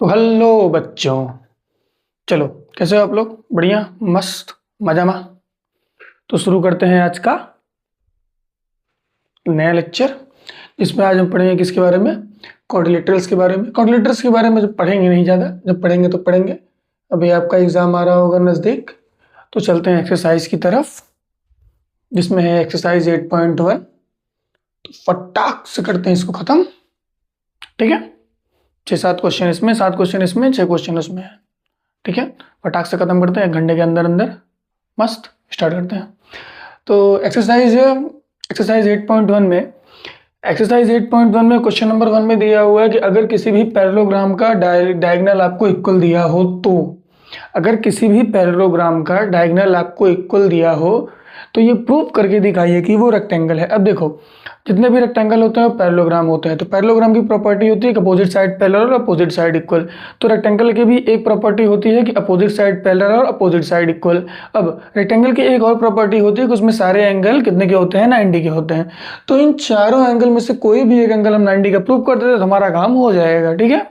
तो हेलो बच्चों। चलो, कैसे हो आप लोग? बढ़िया, मस्त, मजा में। तो शुरू करते हैं आज का नया लेक्चर, जिसमें आज हम पढ़ेंगे किसके बारे में? क्वाड्रिलेटरल्स के बारे में। क्वाड्रिलेटरल्स के बारे में जब पढ़ेंगे नहीं ज़्यादा, जब पढ़ेंगे तो पढ़ेंगे। अभी आपका एग्ज़ाम आ रहा होगा नज़दीक, तो चलते हैं एक्सरसाइज की तरफ, जिसमें है एक्सरसाइज 8.1। तो फटाक से करते हैं इसको ख़त्म, ठीक है? 6-7 क्वेश्चन इसमें, 7 क्वेश्चन इसमें, 6 क्वेश्चन उसमें है, ठीक है? फटाक से ख़त्म करते हैं 1 घंटे के अंदर अंदर। मस्त, स्टार्ट करते हैं। तो एक्सरसाइज 8.1 में क्वेश्चन नंबर 1 में दिया हुआ है कि अगर किसी भी पैरेललोग्राम का डायगोनल आपको इक्वल दिया हो तो, अगर किसी भी पैरेललोग्राम का डायगोनल आपको इक्वल दिया हो तो ये प्रूव करके दिखाइए कि वो रेक्टेंगल है। अब देखो, जितने भी रेक्टेंगल होते हैं वो पैरेललोग्राम होते हैं। तो पैरेललोग्राम की प्रॉपर्टी होती है कि अपोजिट साइड पैरेलल और अपोजिट साइड इक्वल। तो रेक्टेंगल की भी एक प्रॉपर्टी होती है कि अपोजिट साइड पैरेलल और अपोजिट साइड इक्वल। अब रेक्टेंगल की एक और प्रॉपर्टी होती है कि उसमें सारे एंगल कितने के होते हैं? 90 के होते हैं। तो इन चारों एंगल में से कोई भी एक एंगल हम 90 का प्रूव कर देते हैं तो हमारा काम हो जाएगा, ठीक है?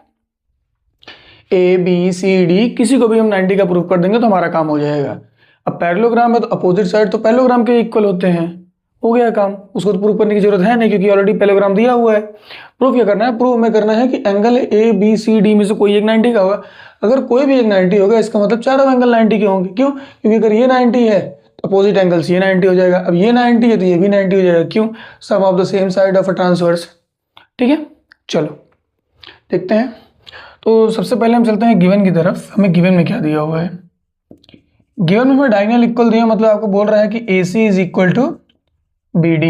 ए बी सी डी किसी को भी हम 90 का प्रूव कर देंगे तो हमारा काम हो जाएगा। अब पैरेललोग्राम है तो अपोजिट साइड तो पैरेललोग्राम के इक्वल होते हैं, हो गया काम। उसको तो प्रूव करने की जरूरत है नहीं, क्योंकि ऑलरेडी पैरेललोग्राम दिया हुआ है। प्रूव क्या करना है? प्रूव में करना है कि angle A B C D में से कोई एक 90 का होगा। अगर कोई भी एक 90 होगा, इसका मतलब चारों एंगल 90 के होंगे। क्यों? क्योंकि अगर ये 90 है तो अपोजिट एंगल ये 90 हो जाएगा। अब ये 90 है तो ये भी 90 हो जाएगा। क्यों? Sum of the same side of a transverse, ठीक है? चलो देखते हैं। तो सबसे पहले हम चलते हैं गिवन की तरफ। हमें गिवन में क्या दिया हुआ है? गिवन में हमें डायगोनल इक्वल दिया, मतलब आपको बोल रहा है कि A C is equal to B D.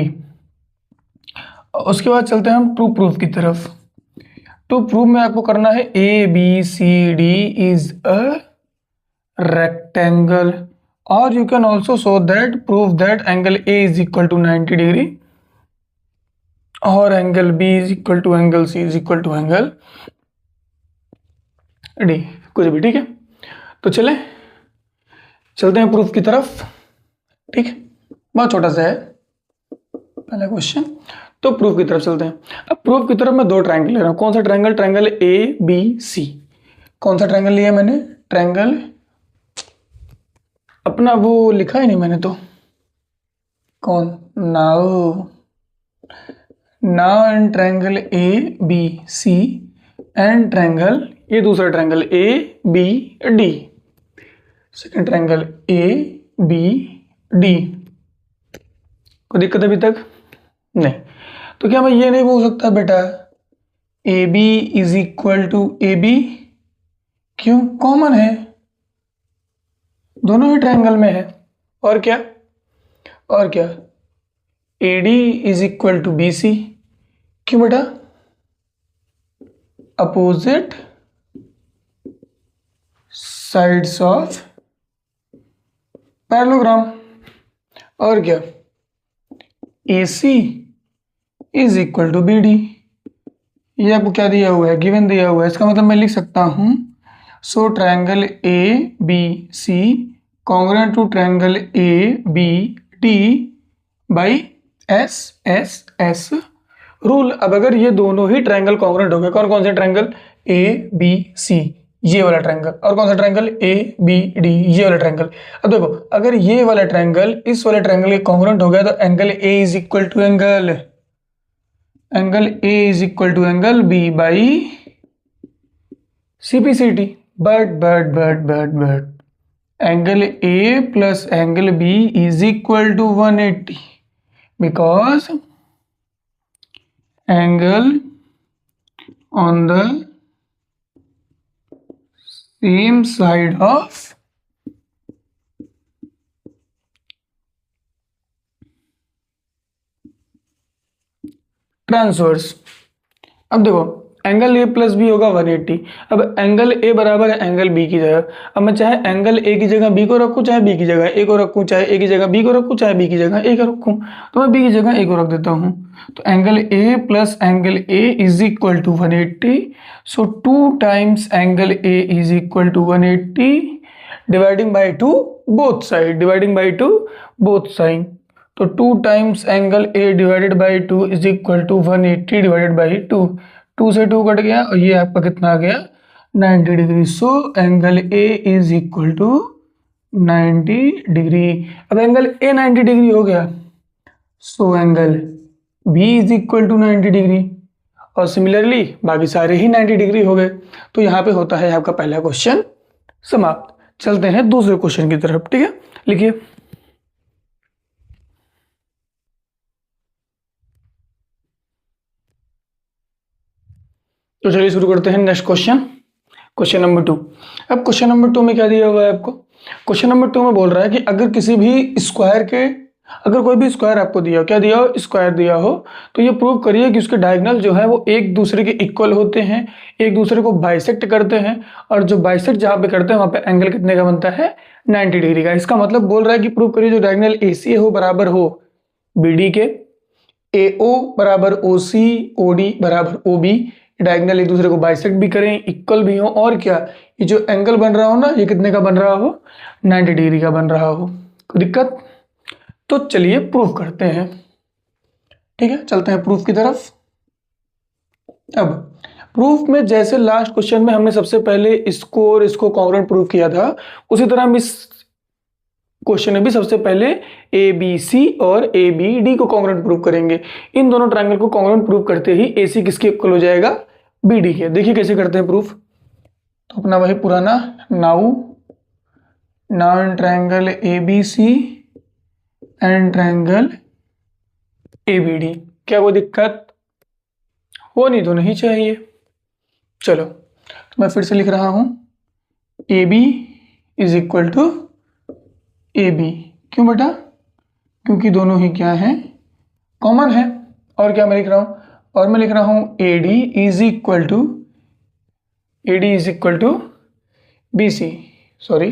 उसके बाद चलते हैं हम टू प्रूफ की तरफ। टू प्रूफ में आपको करना है A B C D is a rectangle, और you can also show that proof that angle A is equal to 90 degree और angle B is equal to angle C is equal to angle D, कुछ भी, ठीक है? तो चलते हैं proof की तरफ, ठीक है? बहुत छोटा सा है पहला क्वेश्चन। तो प्रूफ की तरफ चलते हैं। अब प्रूफ की तरफ मैं दो ट्रायंगल ले रहा हूँ। कौन सा triangle? Triangle A B C. कौन सा ट्रायंगल लिया मैंने? ट्रायंगल, अपना वो लिखा ही नहीं मैंने तो, कौन? Now and triangle A B C and triangle, ये दूसरा triangle A B D, second triangle A B D. कोई दिक्कत अभी तक नहीं? तो क्या मैं ये नहीं बोल सकता बेटा A B is equal to A B? क्यों? कॉमन है, दोनों ही ट्रायंगल में है। और क्या A D is equal to B C. क्यों बेटा? Opposite sides of parallelogram. और क्या? A C is equal to B D. ये आपको क्या दिया हुआ है? गिवन दिया हुआ है। इसका मतलब मैं लिख सकता हूं so triangle A B C congruent to triangle A B D by S S S rule. अब अगर ये दोनों ही ट्रायंगल कॉन्ग्रुएंट हो गए, कौन कौन से ट्रायंगल? ए बी सी, ये वाला ट्रायंगल, और कौन सा ट्रायंगल? ए बी डी, ये वाला ट्रायंगल। अब देखो, अगर ये वाला ट्रायंगल इस वाले ट्रायंगल के कॉन्ग्रुएंट हो गया तो angle A is equal to angle A is equal to angle B by CPCT। But angle A plus angle B is equal to 180 because angle on the same side of transverse. अब देखो, angle A plus B होगा 180। अब angle ए बराबर है angle B की जगह। अब मैं चाहे एंगल ए की जगह बी को रखूँ, चाहे बी की जगह ए को रखूँ, चाहे ए की जगह बी को रखूँ, चाहे बी की जगह ए को रखूँ, तो मैं बी की जगह ए को रख देता हूँ। तो angle A plus angle A is equal to 180। So 2 times angle A is equal to 180 dividing by 2 both side. तो 2 times angle A divided by 2 is equal to 180 divided by 2। 2 से 2 कट गया और ये आपका कितना आ गया? 90 degree. So angle A is equal to 90 degree. अब एंगल ए 90 डिग्री हो गया, so angle B is equal to 90 degree, और सिमिलरली बाकी सारे ही 90 डिग्री हो गए। तो यहाँ पे होता है आपका पहला क्वेश्चन समाप्त। चलते हैं दूसरे क्वेश्चन की तरफ, ठीक है, लिखिए। तो चलिए शुरू करते हैं नेक्स्ट क्वेश्चन, क्वेश्चन नंबर 2। अब क्वेश्चन नंबर 2 में क्या दिया हुआ है आपको? क्वेश्चन नंबर 2 में बोल रहा है कि अगर किसी भी स्क्वायर के, अगर कोई भी स्क्वायर आपको दिया हो, क्या दिया हो? स्क्वायर दिया हो, तो ये प्रूव करिए कि उसके डायगोनल जो है वो एक दूसरे के इक्वल होते हैं, एक दूसरे को बाइसेक्ट करते हैं, और जो बाइसेक्ट जहाँ पे करते हैं वहाँ पे एंगल कितने का बनता है? 90 डिग्री का। इसका मतलब बोल रहा है कि प्रूव करिए जो डायगोनल AC है वो बराबर हो BD के, AO बराबर OC, OD बराबर OB, डायगोनल एक दूसरे को बाइसेक्ट भी करें, इक्वल भी हो, और क्या, ये जो एंगल बन रहा हो ना, ये कितने का बन रहा हो? 90 डिग्री का बन रहा हो। कोई दिक्कत? तो चलिए प्रूफ करते हैं, ठीक है, चलते हैं प्रूफ की तरफ। अब प्रूफ में जैसे लास्ट क्वेश्चन में हमने सबसे पहले इसको और इसको कॉन्ग्रुएंट प्रूफ किया था, उसी तरह हम इस क्वेश्चन में भी सबसे पहले ABC और ABD को कॉन्ग्रुएंट प्रूफ करेंगे। इन दोनों ट्रायंगल को कॉन्ग्रुएंट प्रूफ करते ही AC किसके इक्वल हो जाएगा? BD के। देखिए कैसे करते हैं प्रूफ। तो अपना वही पुराना now non triangle ABC and triangle ABD, क्या कोई दिक्कत होनी तो नहीं चाहिए। चलो तो मैं फिर से लिख रहा हूं AB is equal to AB। क्यों बेटा? क्योंकि दोनों ही क्या हैं? कॉमन है। और क्या मैं लिख रहा हूं? और मैं लिख रहा हूं AD is equal to BC, sorry,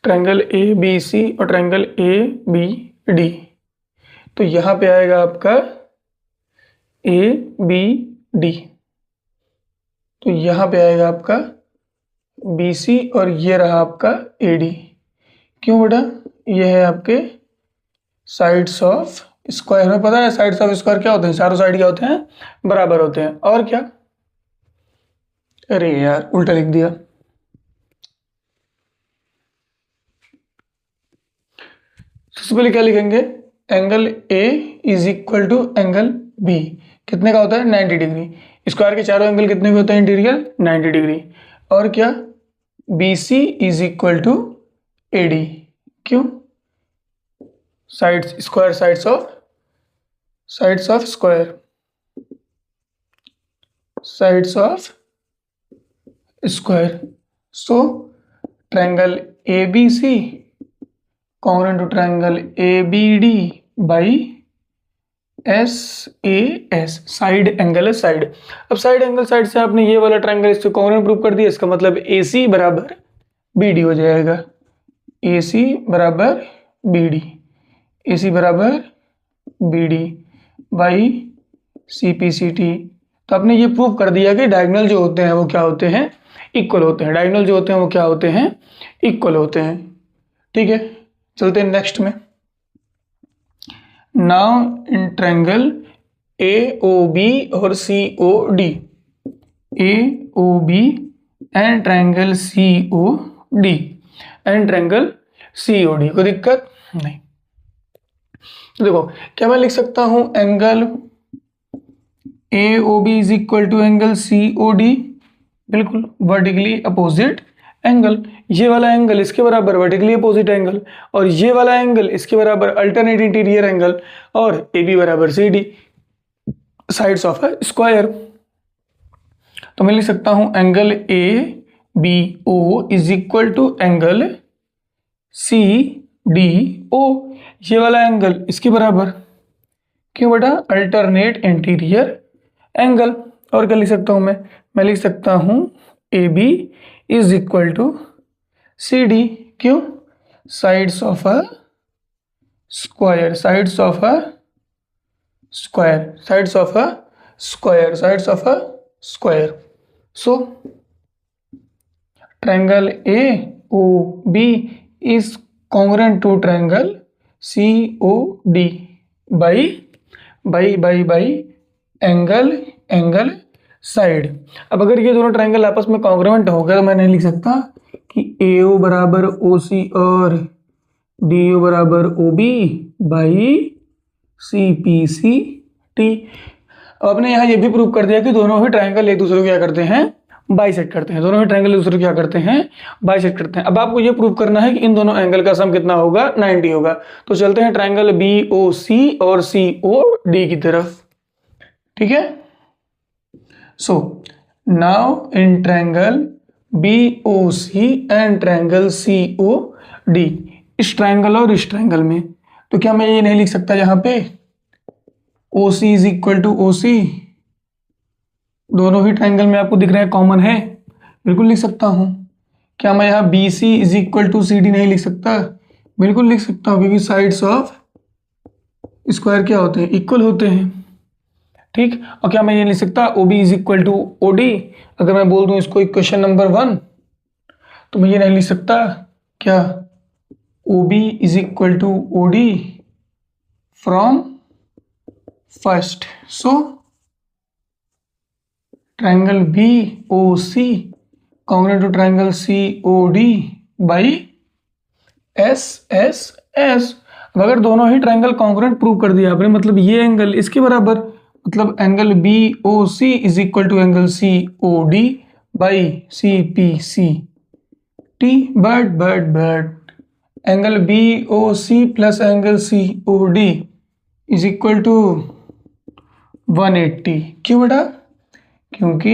triangle ABC और ट्रायंगल ABD। तो यहां पे आएगा आपका ABD, तो यहां पे आएगा आपका BC, और ये रहा आपका AD। क्यों बेटा? ये है आपके साइड्स ऑफ स्क्वायर। हमें पता है साइड्स ऑफ स्क्वायर क्या होते हैं? चारों साइड क्या होते हैं? बराबर होते हैं। और क्या? अरे यार उल्टा लिख दिया। सबसे पहले क्या लिखेंगे? Angle A is equal to angle B कितने का होता है? 90 डिग्री। स्क्वायर के चारों एंगल कितने के होते हैं इंटीरियर? 90 डिग्री। और क्या? BC is equal to AD। क्यों? Sides square, sides of square, sides of square. So triangle ABC congruent to triangle ABD by SAS, side angle है साइड। अब साइड एंगल साइड से आपने ये वाला ट्रायंगल इससे कॉन्ग्रुएंट प्रूव कर दिया, इसका मतलब AC बराबर BD हो जाएगा। AC बराबर BD, AC बराबर BD बाई CPCT। तो आपने ये प्रूव कर दिया कि डायगोनल जो होते हैं वो क्या होते हैं? इक्वल होते हैं। डायगोनल जो होते हैं वो क्या होते हैं? इक्वल होते हैं। ठीक है, चलते हैं नेक्स्ट में। नाउ इन ट्रायंगल AOB और COD, AOB and triangle COD and triangle COD, कोई दिक्कत नहीं। तो देखो क्या मैं लिख सकता हूं angle AOB is equal to angle COD, बिल्कुल वर्टिकली अपोजिट एंगल। ये वाला एंगल इसके बराबर वर्टिकली अपोजिट एंगल, और ये वाला एंगल इसके बराबर अल्टरनेट इंटीरियर एंगल, और AB बराबर CD, sides of a square. तो मैं लिख सकता हूं angle ABO is equal to angle CDO, ये वाला एंगल इसके बराबर। क्यों बेटा? Alternate interior angle. और क्या लिख सकता हूं मैं लिख सकता हूं AB is equal to CD। क्यों? Sides of a square, sides of a square, sides of a square, sides of a square. So triangle AOB is congruent to triangle COD by by angle angle side. अब अगर ये दोनों triangle आपस में congruent हो गए तो मैं नहीं लिख सकता कि AO बराबर OC और DO बराबर OB बाई CPCT। अब आपने यहाँ ये भी प्रूव कर दिया कि दोनों ही ट्रायंगल एक दूसरे को क्या करते हैं, बाइसेक्ट करते हैं। दोनों ही ट्रायंगल एक दूसरे को क्या करते हैं, बाइसेक्ट करते हैं। अब आपको ये प्रूव करना है कि इन दोनों एंगल का सम कितना होगा, 90 होगा। तो चलते हैं ट्रायंगल BOC और COD की तरफ। ठीक है, so now in triangle BOC and triangle COD, इस ट्रायंगल और इस ट्रायंगल में, तो क्या मैं ये नहीं लिख सकता यहाँ पे OC is equal to OC, दोनों ही ट्रायंगल में आपको दिख रहा है कॉमन है, बिल्कुल लिख सकता हूँ। क्या मैं यहाँ BC is equal to CD नहीं लिख सकता, बिल्कुल लिख सकता हूँ, क्योंकि साइड्स ऑफ स्क्वायर क्या होते हैं, इक्वल होते हैं। ठीक, और क्या मैं ये लिख सकता OB is equal to OD, अगर मैं बोल दूं इसको इक्वेशन नंबर 1, तो मैं ये नहीं लिख सकता क्या OB is equal to OD from first. So triangle BOC congruent to triangle COD by SSS। अब अगर दोनों ही ट्रायंगल कॉन्ग्रुएंट प्रूव कर दिया आपने, मतलब ये एंगल इसके बराबर, मतलब angle BOC is equal to angle COD by CPCT। But angle BOC plus angle COD is equal to 180। क्यों बेटा, क्योंकि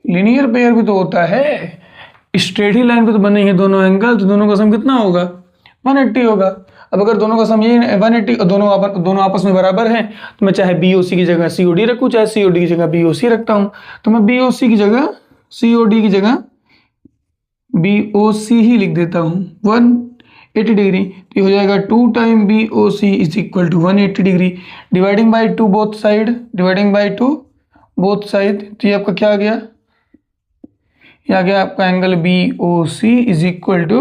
लीनियर पेयर भी तो होता है, स्ट्रेट ही लाइन पे तो बने हैं दोनों एंगल, तो दोनों का सम कितना होगा, 180 होगा। अब अगर दोनों का सम ये 180 और दोनों आपस में बराबर हैं, तो मैं चाहे BOC की जगह COD रखूँ, चाहे COD की जगह BOC रखता हूँ। तो मैं BOC की जगह COD की जगह BOC ही लिख देता हूँ 180 डिग्री, तो हो जाएगा 2 time BOC is equal to 180 degree, dividing by 2 both side, dividing by 2 both side. तो ये आपका क्या आ गया, ये आ गया आपका angle BOC is equal to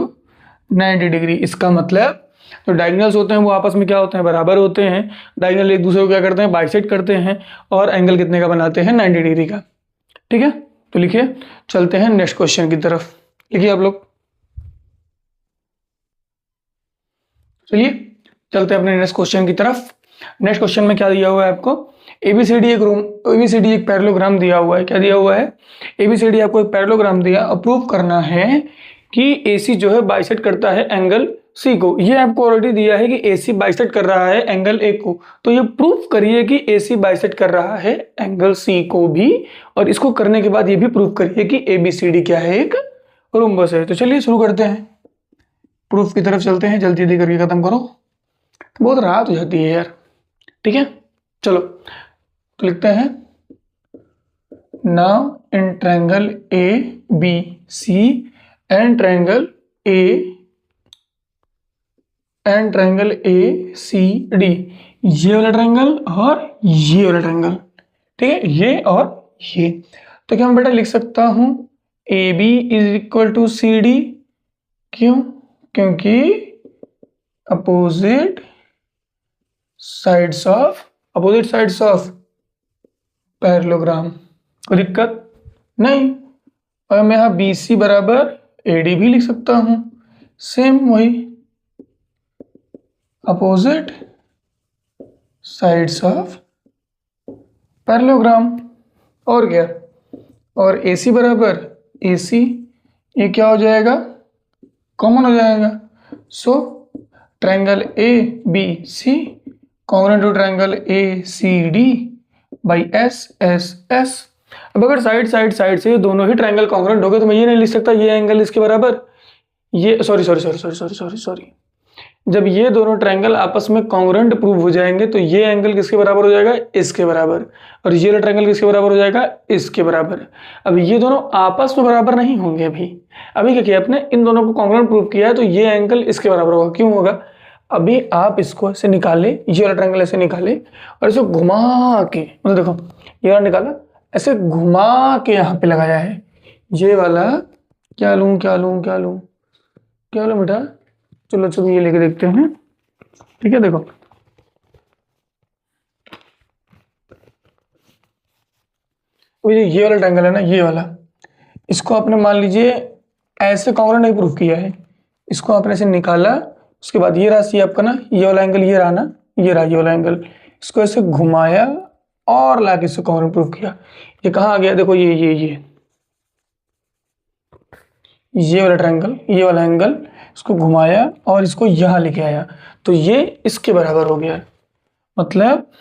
90 degree. इसका मतलब जो डायगोनल्स होते हैं वो आपस में क्या होते हैं, बराबर होते हैं। डायगोनल एक दूसरे को क्या करते हैं, बाइसेक्ट करते हैं, और एंगल कितने का बनाते हैं, 90 डिग्री का। ठीक है, तो लिखिए, चलते हैं नेक्स्ट क्वेश्चन की तरफ। लिखिए आप लोग, चलिए चलते हैं अपने नेक्स्ट क्वेश्चन की तरफ। नेक्स्ट क्वेश्चन में क्या दिया हुआ है आपको, ABCD एक पैरेललोग्राम दिया हुआ है। क्या दिया हुआ है, ABCD आपको एक पैरेललोग्राम दिया, और प्रूव करना है कि AC जो है बाइसेक्ट करता है एंगल C को। ये आपको ऑलरेडी दिया है कि AC बाइसेक्ट कर रहा है एंगल A को, तो ये प्रूव करिए कि AC बाइसेक्ट कर रहा है एंगल C को भी, और इसको करने के बाद ये भी प्रूव करिए कि ABCD क्या है, एक रोम्बस है। तो चलिए शुरू करते हैं, प्रूफ की तरफ चलते हैं, जल्दी जल्दी करके खत्म करो, बहुत रात हो जाती है यार। ठीक है, चलो तो लिखते हैं, now in triangle ABC and triangle ACD, ये वाला ट्रायंगल और ये वाला ट्रायंगल, ठीक है, ये और ये। तो क्या मैं बेटा लिख सकता हूं AB is equal to CD, क्यों, क्योंकि अपोजिट साइड्स ऑफ पैरेललोग्राम, कोई दिक्कत नहीं। और मैं यहाँ BC बराबर AD भी लिख सकता हूँ, सेम वही, अपोजिट साइड्स ऑफ पैरेललोग्राम। और क्या, और AC बराबर AC, ये क्या हो जाएगा, कॉमन हो जाएगा। So triangle ABC congruent to triangle ACD by SSS। अब अगर साइड से दोनों ही ट्रायंगल कॉन्ग्रुएंट हो गए, तो मैं ये नहीं लिख सकता ये एंगल इसके बराबर, ये सॉरी, जब ये दोनों ट्रायंगल आपस में कॉन्ग्रुएंट प्रूव हो जाएंगे, तो ये एंगल किसके बराबर हो जाएगा, इसके बराबर, और ये वाला ट्रायंगल किसके बराबर हो जाएगा, इसके बराबर। अब ये दोनों आपस में बराबर नहीं होंगे, अभी क्या किया आपने, इन दोनों को कॉन्ग्रुएंट प्रूव किया है, तो ये एंगल इसके बराबर होगा। क्यों होगा, अभी आप इसको ऐसे निकाले, ये वाला ट्रायंगल ऐसे निकाले, और इसे घुमा के, मतलब देखो ये वाला निकाला, ऐसे घुमा के यहाँ पे लगाया है, ये वाला क्या लूँ बेटा, चलो ये लेके देखते हैं। ठीक है, देखो तो ये वाला ट्रायंगल है ना, ये वाला, इसको आपने मान लीजिए ऐसे कॉन्ग्रुएंट नहीं प्रूफ किया है, इसको आपने ऐसे निकाला, उसके बाद ये राशि आपका ना, ये वाला एंगल ये रहा ना, ये रहा ये वाला एंगल, इसको ऐसे घुमाया और लाके इसको कॉन्ग्रुएंट प्रूफ किया। ये कहाँ आ गया, देखो ये वाला ट्रायंगल, ये वाला एंगल, इसको घुमाया और इसको यहाँ लेके आया, तो ये इसके बराबर हो गया। मतलब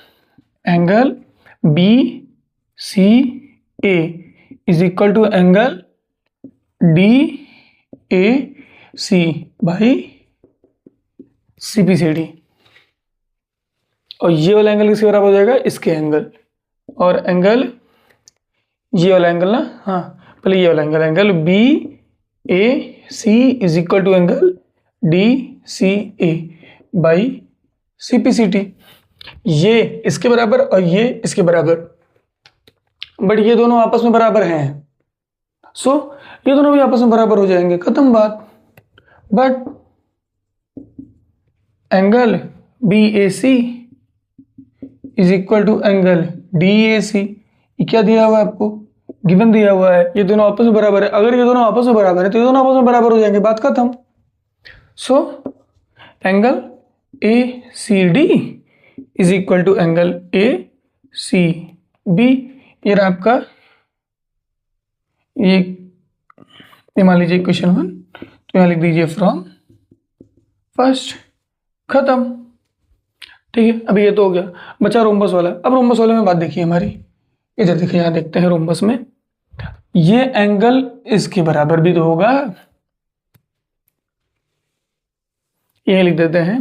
angle B C A is equal to angle D A C by C P C D. और ये वाला एंगल किसके बराबर हो जाएगा, इसके एंगल, और एंगल ये वाला एंगल ना, हाँ पहले ये वाला angle, angle B A C is equal to angle D C A by C P C T. ये इसके बराबर और ये इसके बराबर, बट ये दोनों आपस में बराबर हैं, सो ये दोनों भी आपस में बराबर हो जाएंगे, खत्म बात। But angle B A C is equal to angle D A C, ये क्या दिया हुआ है आपको, गिवन दिया हुआ है, ये दोनों आपस में बराबर है। अगर ये दोनों आपस में बराबर है तो ये दोनों आपस में बराबर हो जाएंगे, बात खत्म। So angle A C D is equal to angle A C B. ये रहा आपका, ये मान लीजिए क्वेश्चन 1, तो यहाँ लिख दीजिए फ्रॉम फर्स्ट, खत्म। ठीक है, अभी ये तो हो गया, बचा रोम्बस वाला। अब रोम्बस वाले में बात देखिए हमारी, इधर देखिए, यहाँ देखते हैं रोम्बस में, ये एंगल इसके बराबर भी तो होगा, ये लिख देते हैं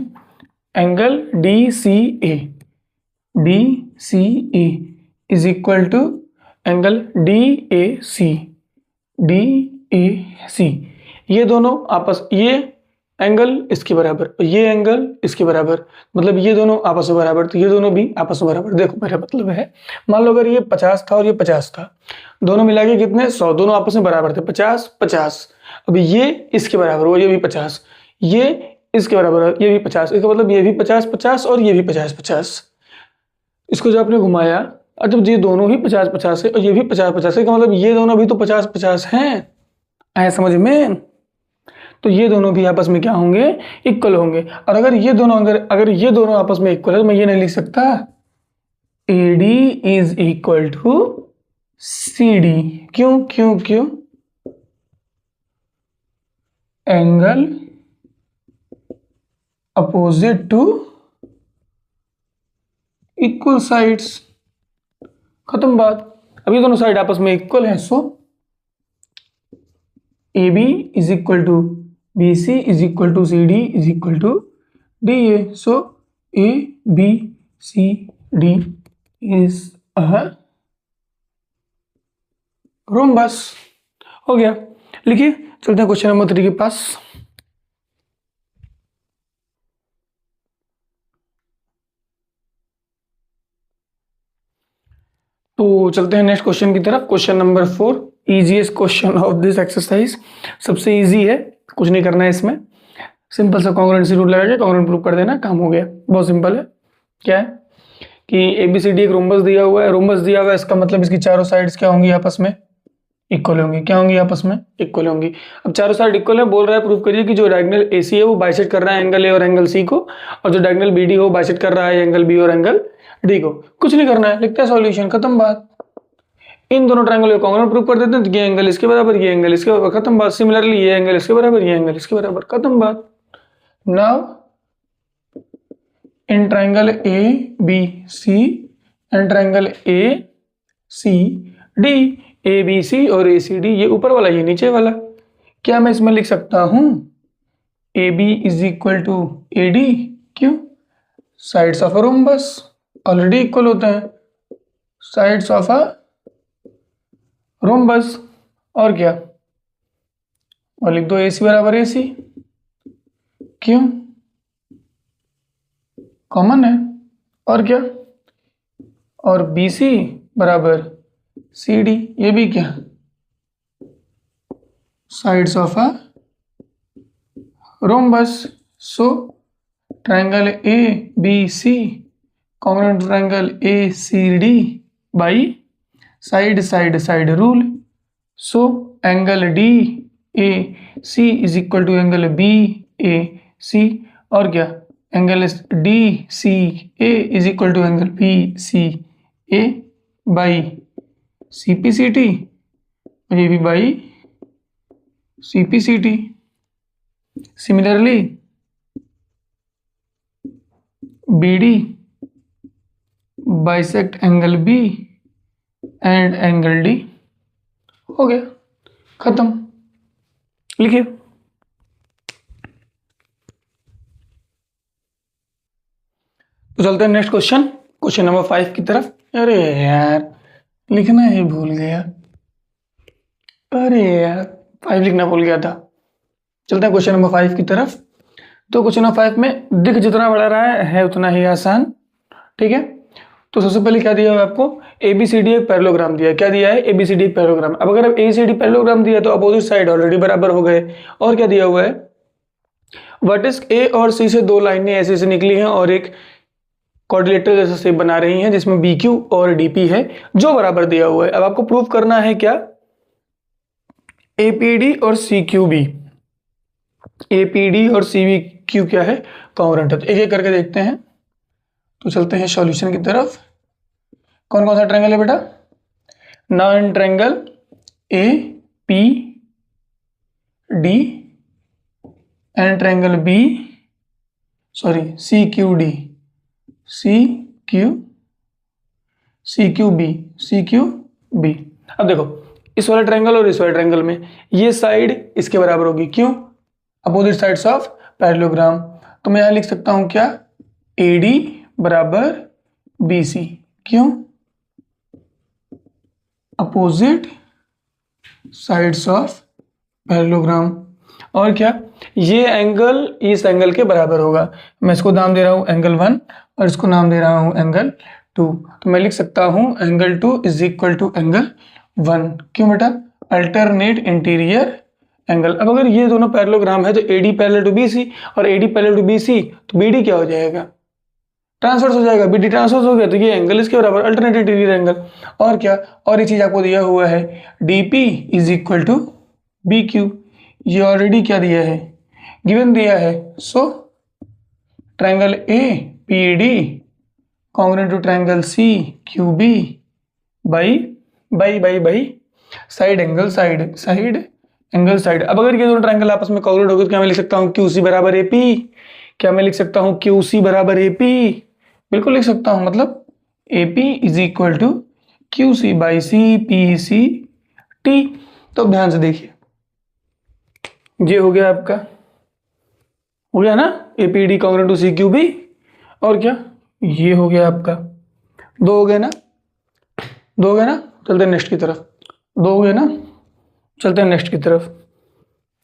angle D C A is equal to angle D A C. ये दोनों आपस, ये एंगल इसके बराबर, ये एंगल इसके बराबर, मतलब ये दोनों आपस में बराबर, तो ये दोनों भी आपस में बराबर। देखो मेरा मतलब है, मान लो अगर ये 50 था और ये 50 था, दोनों मिला के कितने 100, दोनों आपस में बराबर थे, 50-50। अब ये इसके बराबर हुआ, ये भी 50, ये इसके बराबर है, ये भी 50, इसका मतलब ये भी 50-50 और ये भी 50-50। इसको जो आपने घुमाया, और जब ये दोनों ही 50-50 है और ये भी 50-50 है, का मतलब ये दोनों भी तो 50-50 हैं, आए समझ में। तो ये दोनों भी आपस में क्या होंगे, इक्वल होंगे। और अगर ये दोनों अगर ये दोनों आपस में इक्वल है, तो मैं ये नहीं लिख सकता A D is equal to C D. क्यों angle opposite to equal sides, खत्म बात। अब ये दोनों साइड आपस में इक्वल हैं, so A B is equal to B C is equal to C D is equal to D A. So A B C D is a rhombus. हो गया, लिखिए, चलते हैं क्वेश्चन नंबर 3 के पास। तो चलते हैं नेक्स्ट क्वेश्चन की तरफ। Question number 4, easiest question of this exercise, सबसे इजी है, कुछ नहीं करना है इसमें, सिंपल सा कॉन्ग्रुएंसी रूल लगा के कॉन्ग्रुएंट प्रूव कर देना, काम हो गया, बहुत सिंपल है। क्या है कि ABCD एक रोम्बस दिया हुआ है, रोम्बस दिया हुआ है, इसका मतलब इसकी चारों साइड्स क्या होंगी, आपस में इक्वल होंगी। क्या होंगी, आपस में इक्वल होंगी। अब चारों साइड इक्वल है, बोल रहा है प्रूव करिए कि जो डायगोनल AC है वो बाइसेक्ट कर रहा है एंगल A और एंगल C को, और जो डायगोनल BD हो बाइसेक्ट कर रहा है एंगल B और एंगल D को। कुछ नहीं करना है, लिखते हैं सॉल्यूशन, खत्म बात। इन दोनों ट्रायंगल को कॉन्ग्रुएंट प्रूव कर देते हैं, तो ये एंगल इसके बराबर, ये एंगल इसके बराबर, खत्म बात। सिमिलरली ये एंगल इसके बराबर, ये एंगल इसके बराबर, खत्म बात। Now in triangle ABC and triangle ACD, ABC और ACD, ये ऊपर वाला ये नीचे वाला, क्या मैं इसमें लिख सकता हूं AB is equal to AD। क्यों, sides of a rhombus already equal होते हैं, साइड्स ऑफ अ रोम्बस, और क्या, और लिख दो AC बराबर AC। क्यों, कॉमन है, और क्या, और BC बराबर CD, ये भी क्या, sides of a rhombus. So triangle ABC congruent triangle ACD by side side side rule. So angle D A C is equal to angle B A C, और क्या, angle D C A is equal to angle B C A by C P C T, ये भी by C P C T. Similarly B D bisect angle B and angle D. हो गया, खत्म। लिखिए। तो चलते हैं नेक्स्ट क्वेश्चन, क्वेश्चन नंबर 5 की तरफ। अरे यार लिखना ही भूल गया, अरे यार 5 लिखना भूल गया था। चलते हैं क्वेश्चन नंबर 5 की तरफ। तो क्वेश्चन नंबर 5 में दिख जितना बड़ा रहा है उतना ही आसान, ठीक है। तो सबसे पहले क्या दिया हुआ है आपको, ABCD एक पैरेललोग्राम दिया है। क्या दिया है, ABCD एक पैरेललोग्राम। अब अगर ABCD पैरेललोग्राम दिया तो अपोजिट साइड ऑलरेडी बराबर हो गए। और क्या दिया हुआ है, वर्टेक्स A और C से दो लाइनें ऐसे ऐसे निकली हैं और एक क्वाड्रिलेटरल जैसा शेप बना रही हैं जिसमें BQ और DP है जो बराबर दिया हुआ है। अब आपको प्रूव करना है क्या, APD और CQB, APD और CQ क्या है, कॉन्ग्रुएंट है। तो एक एक करके देखते हैं। तो चलते हैं सॉल्यूशन की तरफ। कौन कौन सा ट्रायंगल है बेटा, nine triangle APD and triangle CQD CQB। अब देखो इस वाले ट्रायंगल और इस वाले ट्रायंगल में ये साइड इसके बराबर होगी, क्यों, अपोजिट साइड्स ऑफ पैरेललोग्राम। तो मैं यहां लिख सकता हूं क्या, AD बराबर BC, क्यों, अपोजिट साइड्स ऑफ पैरेललोग्राम। और क्या, ये एंगल इस एंगल के बराबर होगा। मैं इसको नाम दे रहा हूं एंगल 1 और इसको नाम दे रहा हूं एंगल 2। तो मैं लिख सकता हूं angle 2 is equal to angle 1, क्यों बेटा, अल्टरनेट इंटीरियर एंगल। अब अगर ये दोनों पैरेललोग्राम है तो AD पैरेलल टू BC और AD पैरेलल टू BC, तो BD क्या हो जाएगा, ट्रांसवर्स हो जाएगा। BD ट्रांसवर्स हो गया तो ये एंगल इसके बराबर, अल्टरनेट इंटीरियर एंगल। और क्या, और ये चीज आपको दिया हुआ है DP is equal to BQ, ये ऑलरेडी क्या दिया है, गिवन दिया है। So triangle APD congruent to triangle CQB by side angle side. अब अगर ये दोनों ट्रायंगल आपस में कॉन्ग्रुएंट हो गए तो क्या मैं लिख सकता हूँ QC बराबर AP, क्या मैं लिख सकता हूँ QC बराबर AP, बिल्कुल लिख सकता हूँ। मतलब AP is equal to QC by CPCT। तो ध्यान से देखिए, ये हो गया आपका, हो गया ना APD कॉन्ग्रुएंट टू CQB। और क्या, ये हो गया आपका, दो हो गए ना, चलते हैं नेक्स्ट की तरफ। दो हो गए ना, चलते हैं नेक्स्ट की तरफ।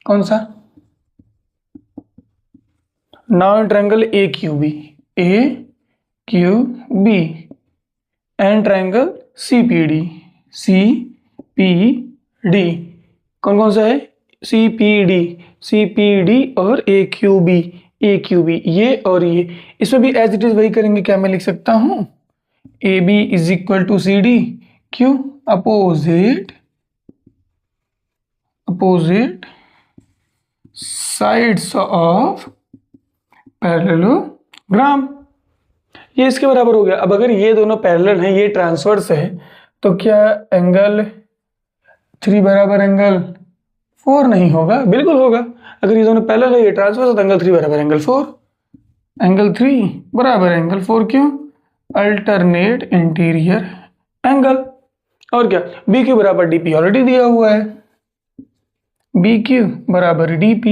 कौन सा, now triangle AQB and triangle CPD कौन कौन सा है, CPD और AQB, ये और ये, इसमें भी एज इट इज वही करेंगे। क्या मैं लिख सकता हूं AB is equal to CD, क्यों, अपोजिट साइड्स ऑफ पैरेललोग्राम, ये इसके बराबर हो गया। अब अगर ये दोनों पैरेलल हैं, ये ट्रांसवर्स है, तो क्या एंगल 3 बराबर एंगल 4 नहीं होगा, बिल्कुल होगा। अगर ये दोनों पैरेलल है, ये ट्रांसवर्स है, तो एंगल 3 बराबर एंगल 4, एंगल 3 बराबर एंगल 4, क्यों, अल्टरनेट इंटीरियर एंगल। और क्या, BQ बराबर DP ऑलरेडी दिया हुआ है, BQ बराबर DP,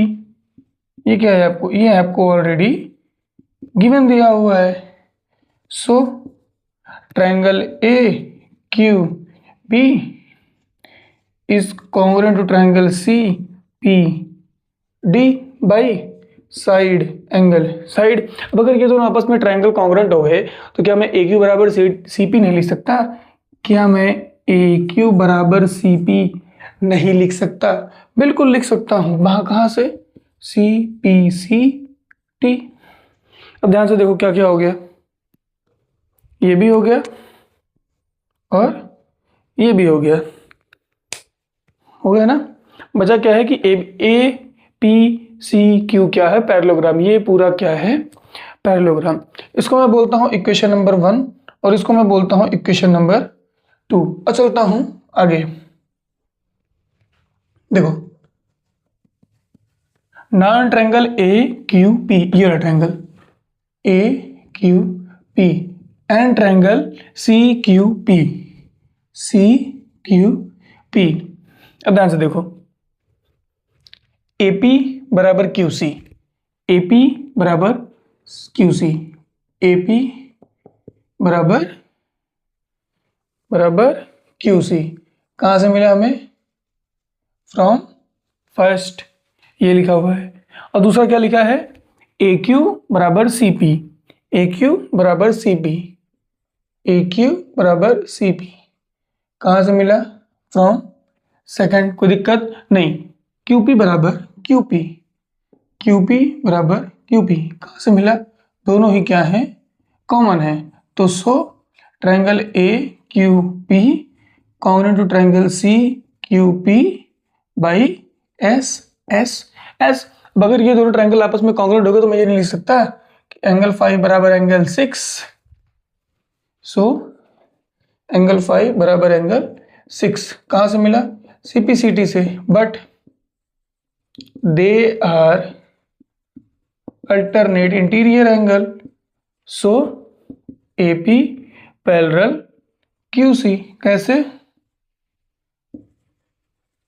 ये क्या है आपको, ये आपको ऑलरेडी गिवन दिया हुआ है। So triangle AQB is congruent to triangle CPD by side angle side. अब अगर ये दोनों आपस में ट्रायंगल कॉन्ग्रुएंट हो गए तो क्या मैं AQ बराबर CP नहीं लिख सकता, क्या मैं AQ बराबर CP नहीं लिख सकता, बिल्कुल लिख सकता हूं। वहां कहां से, CPCT। अब ध्यान से देखो क्या क्या हो गया, ये भी हो गया और ये भी हो गया ना। बचा क्या है कि ए पी सी क्यू क्या है, पैरेललोग्राम। ये पूरा क्या है, पैरेललोग्राम। इसको मैं बोलता हूँ इक्वेशन नंबर 1 और इसको मैं बोलता हूँ इक्वेशन नंबर 2। अब चलता हूँ आगे। देखो non triangle A Q P, ये रहा triangle A Q P, and triangle C Q P, C Q P. अब ध्यान से देखो, AP बराबर QC, AP बराबर QC, AP बराबर QC। कहाँ से मिला हमें, फ्रॉम फर्स्ट, ये लिखा हुआ है। और दूसरा क्या लिखा है, AQ बराबर CP, AQ बराबर CP, AQ बराबर CP। कहाँ से मिला, फ्रॉम सेकंड, कोई दिक्कत नहीं। QP बराबर QP, QP बराबर QP कहाँ से मिला, दोनों ही क्या है, कॉमन है। तो so triangle AQP congruent to triangle CQP by S। अब अगर ये दोनों ट्रायंगल आपस में कॉन्ग्रुएंट हो गए तो मैं ये नहीं लिख सकता कि एंगल 5 बराबर एंगल 6। सो एंगल 5 बराबर एंगल 6 कहाँ से मिला, CPCT से, but they are alternate interior angle, so AP parallel QC। कैसे,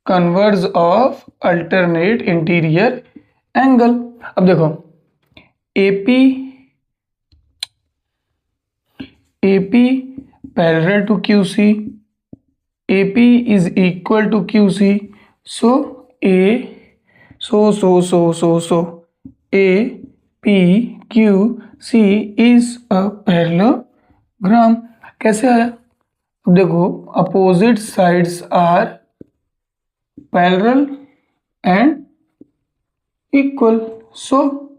converge of alternate interior angle। अब देखो AP parallel to QC, AP is equal to QC, so APQC is a parallelogram। कैसे आया, अब देखो opposite sides are parallel and equal, so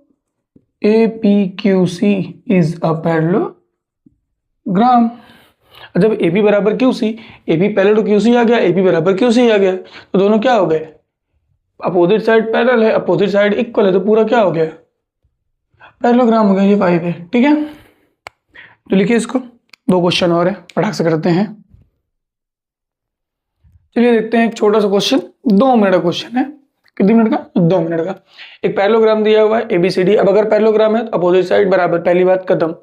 APQC is a parallelogram. जब AP बराबर QC, AP parallel to QC आ गया, AP बराबर QC आ गया, तो दोनों क्या हो गए, अपोजिट साइड पैरेलल है, अपोजिट साइड इक्वल है, तो पूरा क्या हो गया, पैरेललोग्राम हो गया। ये 5 है, ठीक है। तो लिखिए इसको, 2 क्वेश्चन और है, फटाक से करते हैं। चलिए देखते हैं एक छोटा सा क्वेश्चन, 2 मिनट का क्वेश्चन है। कितने मिनट का, 2 मिनट का। एक पैरेललोग्राम दिया हुआ है ABCD। अब अगर पैरेललोग्राम है तो अपोजिट साइड बराबर, पहली बात खत्म।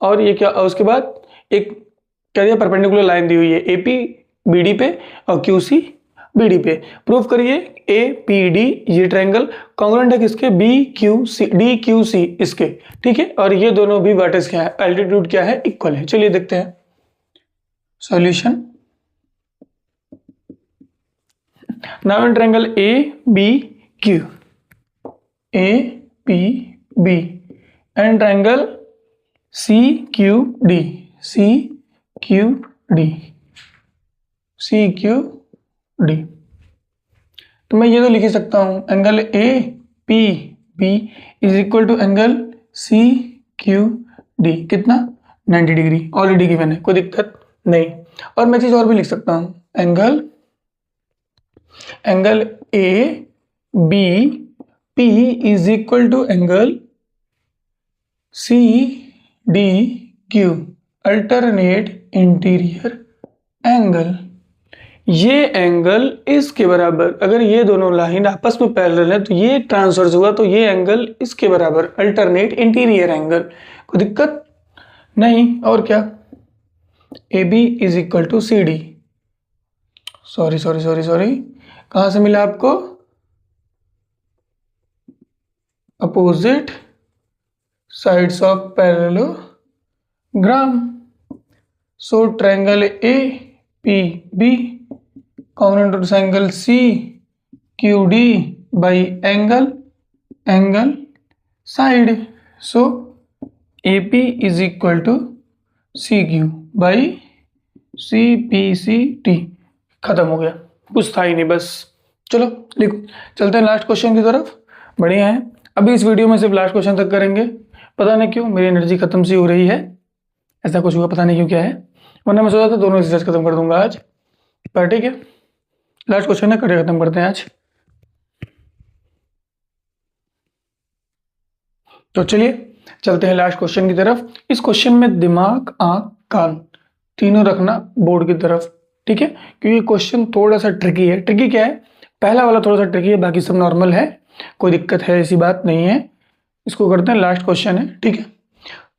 और ये क्या, उसके बाद एक क्या दिया, परपेंडिकुलर लाइन दी हुई है AP BD पे और QC BD पे। प्रूफ करिए APD ये ट्रायंगल कॉन्ग्रुएंट है किसके, BQC DQC इसके, ठीक है। और ये दोनों भी वर्टेक्स क्या है, एल्टीट्यूड क्या है, इक्वल है। चलिए देखते हैं solution. Now in triangle ABQ, APB and triangle CQD, CQD। तो मैं ये तो लिख ही सकता हूं, angle APB is equal to angle CQD, कितना, 90 डिग्री, ऑलरेडी गिवन है, कोई दिक्कत नहीं। और मैं चीज और भी लिख सकता हूं, angle ABP is equal to angle CDQ, alternate interior angle. ये एंगल इसके बराबर, अगर ये दोनों लाइन आपस में पैरेलल है तो ये ट्रांसवर्स हुआ तो ये एंगल इसके बराबर, अल्टरनेट इंटीरियर एंगल, कोई दिक्कत नहीं। और क्या, AB is equal to CD, sorry, कहां से मिला आपको, opposite sides of parallelogram. So triangle APB congruent to angle CQD by angle side. So AP is equal to CQ by CPCT। खत्म हो गया, कुछ था ही नहीं, बस चलो लिखो। चलते हैं लास्ट क्वेश्चन की तरफ। बढ़िया है, अभी इस वीडियो में सिर्फ लास्ट क्वेश्चन तक करेंगे। पता नहीं क्यों मेरी एनर्जी खत्म सी हो रही है, ऐसा कुछ हुआ, पता नहीं क्यों क्या है, वरना मैं सोचा था दोनों एक्सरसाइज खत्म कर दूंगा आज। पर ठीक है, लास्ट क्वेश्चन है, कड़े खत्म करते हैं आज। तो चलिए चलते हैं लास्ट क्वेश्चन की तरफ। इस क्वेश्चन में दिमाग, आंख, कान तीनों रखना बोर्ड की तरफ, ठीक है, क्योंकि क्वेश्चन थोड़ा सा ट्रिकी है। ट्रिकी क्या है, पहला वाला थोड़ा सा ट्रिकी है, बाकी सब नॉर्मल है, कोई दिक्कत है ऐसी बात नहीं है। इसको करते हैं, लास्ट क्वेश्चन है, ठीक है।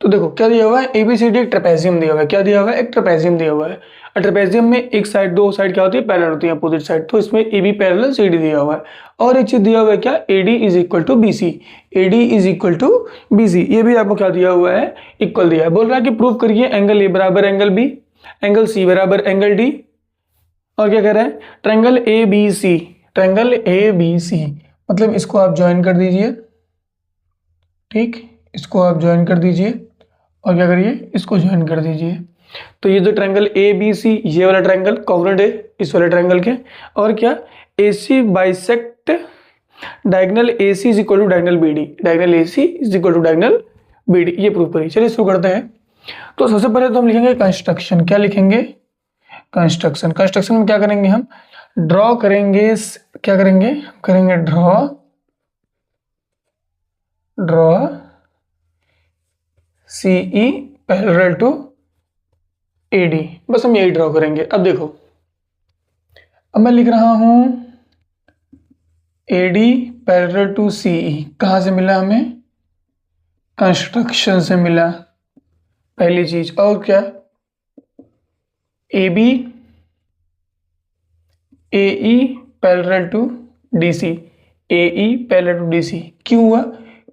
तो देखो क्या दिया हुआ है, ABCD एक ट्रेपेजियम दिया हुआ है। क्या दिया हुआ है, एक ट्रेपेजियम दिया हुआ है। और ट्रेपेजियम में एक साइड, दो साइड क्या होती है, पैरेलल होती है, अपोजिट साइड। तो इसमें AB पैरेलल CD दिया हुआ है, और एक चीज दिया हुआ है क्या, AD is equal to BC। AD is equal to BC, ये भी आपको क्या दिया हुआ है, इक्वल दिया है। बोल रहा है कि प्रूव करिए एंगल A बराबर एंगल B, एंगल C बराबर एंगल D, और क्या कह रहा है, ट्रायंगल ABC, ट्रायंगल ABC। मतलब इसको आप ज्वाइन कर दीजिए, ठीक, इसको आप ज्वाइन कर दीजिए, और क्या करिए, इसको ज्वाइन कर दीजिए। तो ये जो ट्रायंगल ABC, ये वाला ट्रायंगल कॉन्ग्रुएंट है इस वाले ट्रायंगल के, और क्या, AC bisect diagonal AC is equal to diagonal BD, diagonal AC is equal to diagonal BD, ये प्रूव करिए। चलिए शुरू करते हैं। तो सबसे पहले तो हम लिखेंगे कंस्ट्रक्शन। क्या लिखेंगे, कंस्ट्रक्शन। कंस्ट्रक्शन में क्या करेंगे, हम ड्रॉ करेंगे, क्या करेंगे, करेंगे draw CE parallel to AD, बस हम यही ड्रॉ करेंगे। अब देखो, अब मैं लिख रहा हूं AD पैरेलल टू CE, कहां से मिला हमें, कंस्ट्रक्शन से मिला, पहली चीज। और क्या, AB AE parallel to DC, AE parallel to DC। क्यों हुआ,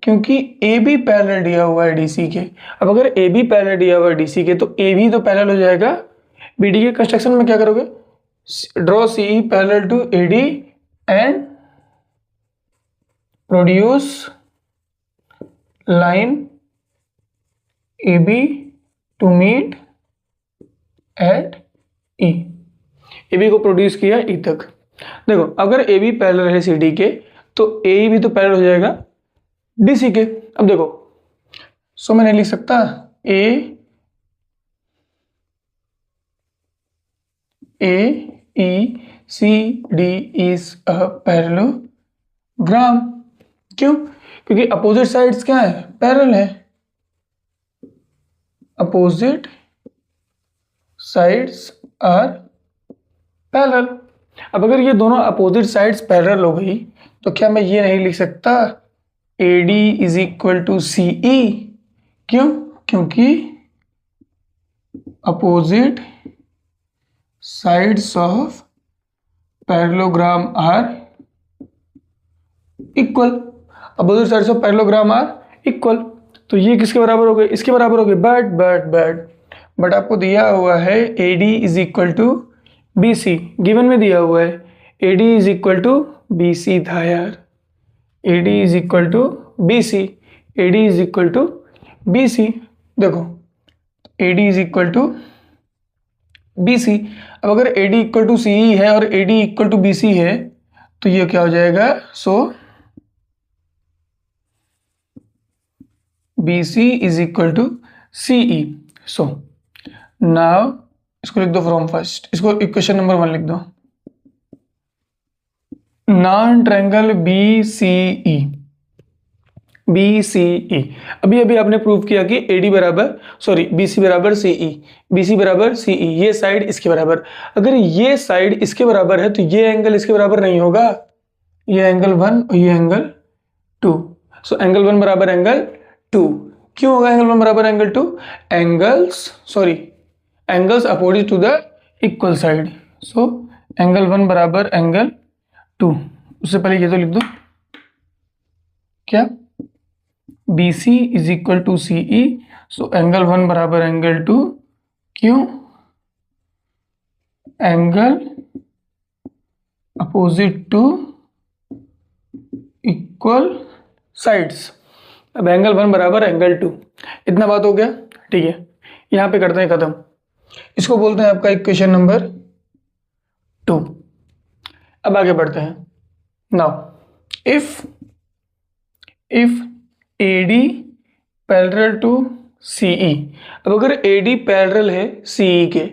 क्योंकि AB पैरेलल दिया हुआ है DC के। अब अगर AB पैरेलल दिया हुआ है DC के, तो AB तो पैरेलल हो जाएगा BD के। कंस्ट्रक्शन में क्या करोगे, draw CE parallel to AD and produce line AB to meet at E। AB को प्रोड्यूस किया E तक। देखो अगर AB पैरेलल है CD के, तो AE भी तो पैरेलल हो जाएगा DC के। अब देखो, सो मैं नहीं लिख सकता AECD इज अ पैरेललोग्राम। क्यों, क्योंकि अपोजिट साइड्स क्या है, पैरेलल है, अपोजिट साइड्स आर पैरेलल। अब अगर ये दोनों अपोजिट साइड्स पैरेलल हो गई, तो क्या मैं ये नहीं लिख सकता AD is equal to CE। क्यों, क्योंकि opposite sides of parallelogram are equal, opposite sides of parallelogram are equal. तो ये किसके बराबर हो गए, इसके बराबर हो गए। बट आपको दिया हुआ है AD is equal to BC, given में दिया हुआ है AD is equal to BC था यार, AD is equal to BC, AD is equal to BC। देखो AD is equal to BC। अब अगर AD इक्वल टू CE है और AD इक्वल टू BC है, तो ये क्या हो जाएगा, so BC is equal to CE। So now इसको लिख दो फ्रॉम फर्स्ट, इसको इक्वेशन नंबर 1 लिख दो। नॉन ट्रायंगल BCE, अभी अभी आपने प्रूव किया कि AD बराबर, सॉरी BC बराबर CE, BC बराबर CE, ये साइड इसके बराबर। अगर ये साइड इसके बराबर है, तो ये एंगल इसके बराबर नहीं होगा, ये एंगल 1 और ये एंगल 2। सो एंगल 1 बराबर एंगल 2। क्यों होगा एंगल 1 बराबर angle 2, angles opposite to the equal side. So angle 1 बराबर एंगल 2। उससे पहले ये तो लिख दो, क्या, BC is equal to CE। So angle 1 बराबर एंगल 2। क्यों, angle opposite to equal sides. अब एंगल 1 बराबर एंगल 2, इतना बात हो गया, ठीक है। यहां पे करते हैं खत्म, इसको बोलते हैं आपका इक्वेशन नंबर 2। अब आगे बढ़ते हैं। Now if AD parallel to CE, अब अगर AD पैरेलल है CE के,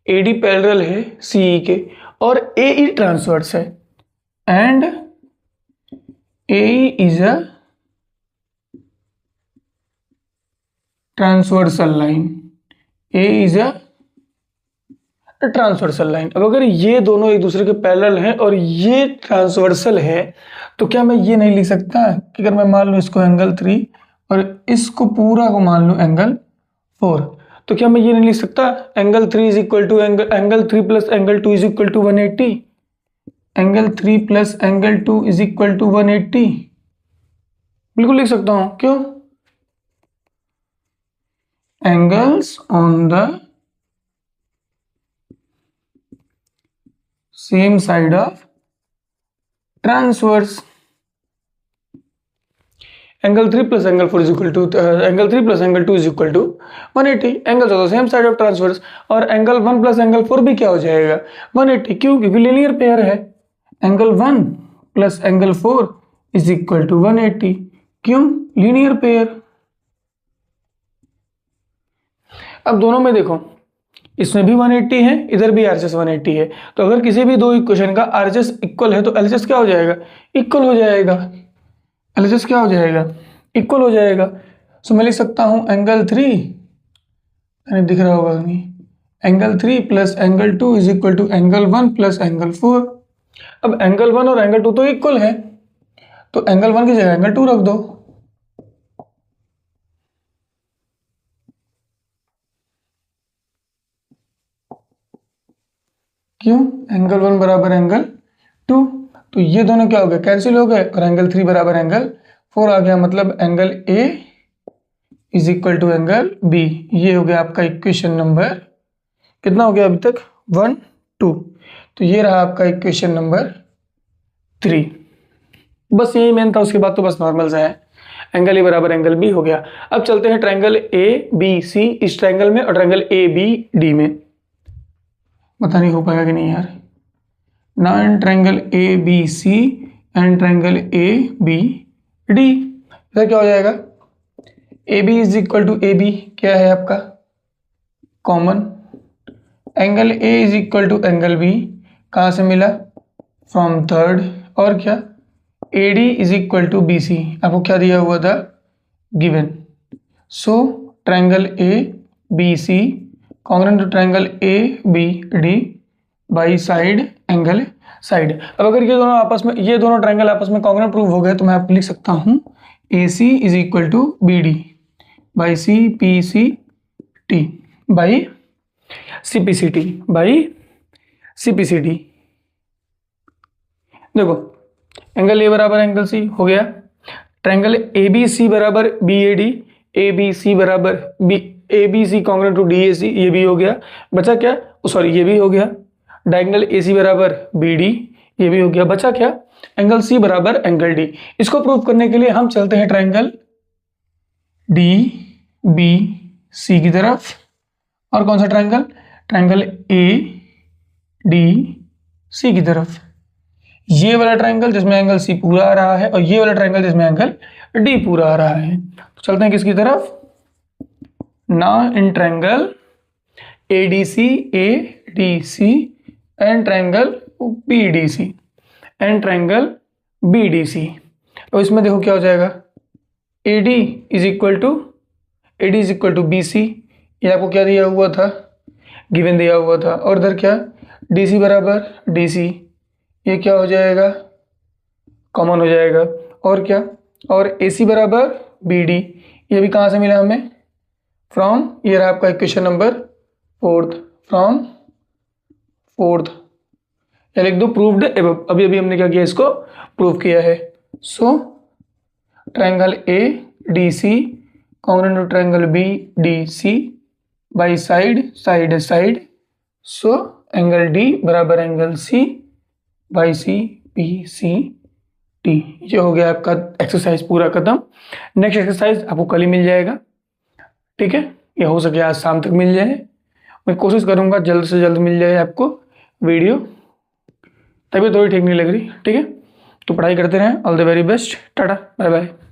AD पैरेलल है CE के, और AE ट्रांसवर्स है and AE is a transversal line, A is a transversal line. अब अगर ये दोनों एक दूसरे के पैरेलल हैं और ये ट्रांसवर्सल है तो क्या मैं ये नहीं लिख सकता कि अगर मैं मान लूँ इसको एंगल 3 और इसको पूरा को मान लूँ एंगल 4, तो क्या मैं ये नहीं लिख सकता angle 3 is equal to angle 3 plus angle 2 is equal to 180, angle 3 plus angle 2 is equal to 180? बिल्कुल लिख सकता हूं। क्यों? Angles on the same side of transverse, angle 3 plus angle 4 is equal to angle 3 plus angle 2 is equal to 180, angles on the same side of transverse. और angle 1 plus angle 4 भी क्या हो जाएगा 180, क्यों? क्योंकि लीनियर पेयर है। Angle 1 plus angle 4 is equal to 180, क्यों? Linear pair. अब दोनों में देखो, इसमें भी 180 है, इधर भी RHS 180 है, तो अगर किसी भी दो इक्वेशन का RHS इक्वल है तो LHS क्या हो जाएगा? इक्वल हो जाएगा। LHS क्या हो जाएगा? इक्वल हो जाएगा। सो मैं लिख सकता हूं एंगल 3, दिख रहा होगा नहीं, angle 3 plus angle 2 is equal to angle 1 plus angle 4। अब एंगल 1 और एंगल 2 तो इक्वल है, तो एंगल 1 की जगह एंगल 2 रख दो। क्यों? एंगल 1 बराबर एंगल 2, तो ये दोनों क्या हो गए? कैंसिल हो गए, और एंगल 3 बराबर एंगल 4 आ गया, मतलब angle A is equal to angle B। ये हो गया आपका इक्वेशन नंबर, कितना हो गया अभी तक? 1 2। तो ये रहा आपका इक्वेशन नंबर 3। बस यही मेन था, उसके बाद तो बस नॉर्मल सा है। एंगल A बराबर एंगल B हो गया। अब चलते हैं ट्रायंगल ABC इस ट्रायंगल में और ट्रायंगल ABD में। पता नहीं हो पाएगा कि नहीं यार। ना in triangle ABC and triangle ABD, इधर क्या हो जाएगा? AB is equal to AB क्या है आपका? Common. Angle A is equal to angle B कहाँ से मिला? From third. और क्या? AD is equal to BC, आपको क्या दिया हुआ था? Given. So triangle ABC congruent to triangle ABD by side angle side. अब अगर ये दोनों ट्रायंगल आपस में कॉन्ग्रुएंट प्रूव हो गए तो मैं आप लिख सकता हूं AC is equal to BD by CPCT by CPCT। देखो एंगल A बराबर एंगल C हो गया, ट्रायंगल ABC बराबर BAD, ABC बराबर ABC कॉन्ग्रुएंट टू DAC, ये भी हो गया। बचा क्या? सॉरी, ये भी हो गया। डायगोनल AC बराबर BD, ये भी हो गया। बचा क्या? एंगल C बराबर एंगल D। इसको प्रूव करने के लिए हम चलते हैं ट्रायंगल DBC की तरफ। और कौन सा ट्रायंगल? ट्रायंगल ADC की तरफ। ये वाला ट्रायंगल जिसमें एंगल C पूरा आ रहा है और ये वाला ट्रायंगल जिसमें एंगल D पूरा आ रहा है। तो चलते हैं किसकी तरफ? ना in triangle ADC and triangle BDC। और इसमें देखो क्या हो जाएगा? AD is equal to BC, ये आपको क्या दिया हुआ था? गिवन दिया हुआ था। और इधर क्या? DC बराबर DC, ये क्या हो जाएगा? कॉमन हो जाएगा। और क्या? और AC बराबर BD, ये भी कहाँ से मिला हमें? फ्रॉम, ये रहा आपका इक्वेशन नंबर 4, फ्रॉम 4। या लिख दो प्रूव्ड एबव। अभी हमने क्या किया? इसको प्रूव किया है। So triangle ADC congruent to triangle BDC by side. So angle D बराबर एंगल C बाई CPCT। ये हो गया आपका एक्सरसाइज पूरा खत्म। नेक्स्ट एक्सरसाइज आपको कल ही मिल जाएगा, ठीक है? या हो सके आज शाम तक मिल जाए। मैं कोशिश करूंगा जल्द से जल्द मिल जाए आपको वीडियो। तबीयत थोड़ी ठीक नहीं लग रही, ठीक है? तो पढ़ाई करते रहें। All the very best. Tata, bye bye.